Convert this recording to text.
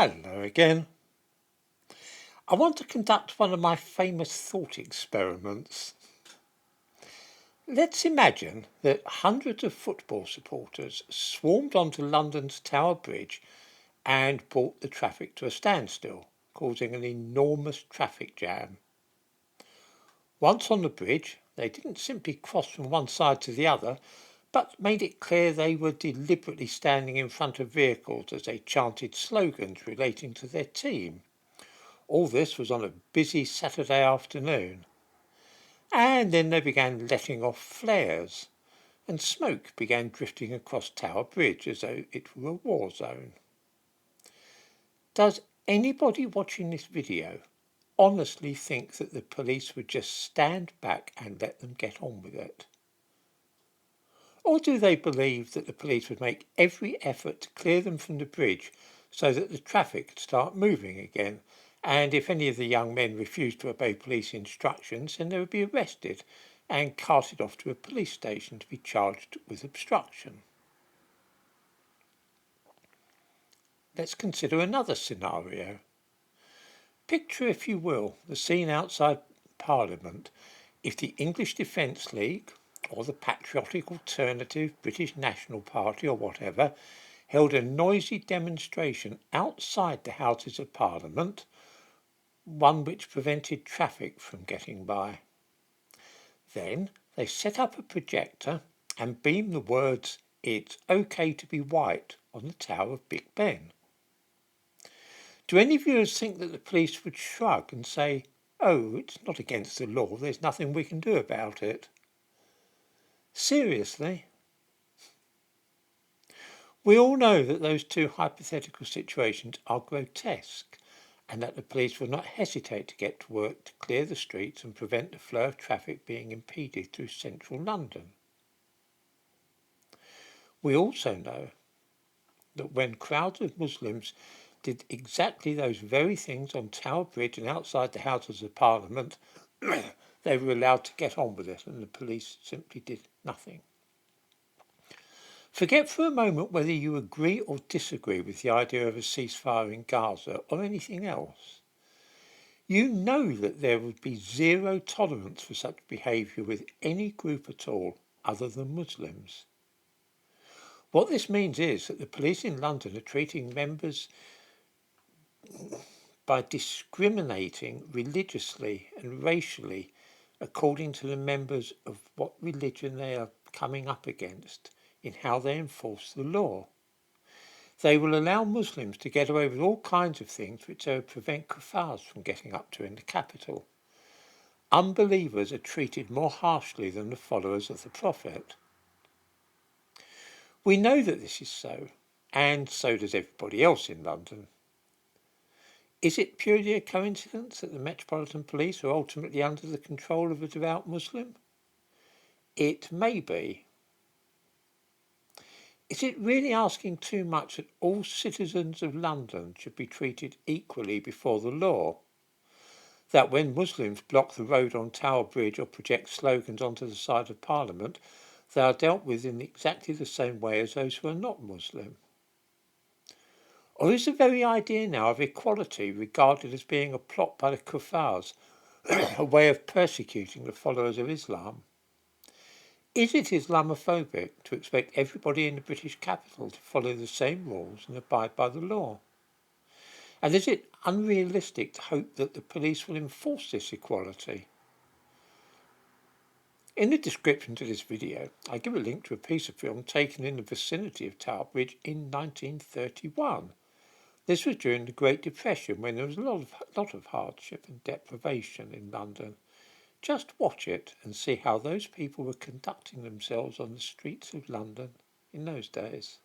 Hello again. I want to conduct one of my famous thought experiments. Let's imagine that hundreds of football supporters swarmed onto London's Tower Bridge and brought the traffic to a standstill, causing an enormous traffic jam. Once on the bridge, they didn't simply cross from one side to the other, but made it clear they were deliberately standing in front of vehicles as they chanted slogans relating to their team. All this was on a busy Saturday afternoon. And then they began letting off flares, and smoke began drifting across Tower Bridge as though it were a war zone. Does anybody watching this video honestly think that the police would just stand back and let them get on with it? Or do they believe that the police would make every effort to clear them from the bridge so that the traffic could start moving again, and if any of the young men refused to obey police instructions, then they would be arrested and carted off to a police station to be charged with obstruction? Let's consider another scenario. Picture, if you will, the scene outside Parliament if the English Defence League, or the Patriotic Alternative British National Party, or whatever, held a noisy demonstration outside the Houses of Parliament, one which prevented traffic from getting by. Then they set up a projector and beamed the words, "It's okay to be white," on the Tower of Big Ben. Do any viewers think that the police would shrug and say, "Oh, it's not against the law, there's nothing we can do about it"? Seriously? We all know that those two hypothetical situations are grotesque, and that the police will not hesitate to get to work to clear the streets and prevent the flow of traffic being impeded through central London. We also know that when crowds of Muslims did exactly those very things on Tower Bridge and outside the Houses of Parliament, they were allowed to get on with it and the police simply did nothing. Forget for a moment whether you agree or disagree with the idea of a ceasefire in Gaza or anything else. You know that there would be zero tolerance for such behaviour with any group at all other than Muslims. What this means is that the police in London are treating members by discriminating religiously and racially according to the members of what religion they are coming up against in how they enforce the law. They will allow Muslims to get away with all kinds of things which they would prevent kufars from getting up to in the capital. Unbelievers are treated more harshly than the followers of the Prophet. We know that this is so, and so does everybody else in London. Is it purely a coincidence that the Metropolitan Police are ultimately under the control of a devout Muslim? It may be. Is it really asking too much that all citizens of London should be treated equally before the law? That when Muslims block the road on Tower Bridge or project slogans onto the side of Parliament, they are dealt with in exactly the same way as those who are not Muslim? Or is the very idea now of equality regarded as being a plot by the kufars, a way of persecuting the followers of Islam? Is it Islamophobic to expect everybody in the British capital to follow the same rules and abide by the law? And is it unrealistic to hope that the police will enforce this equality? In the description to this video, I give a link to a piece of film taken in the vicinity of Tower Bridge in 1931. This was during the Great Depression, when there was a lot of hardship and deprivation in London. Just watch it and see how those people were conducting themselves on the streets of London in those days.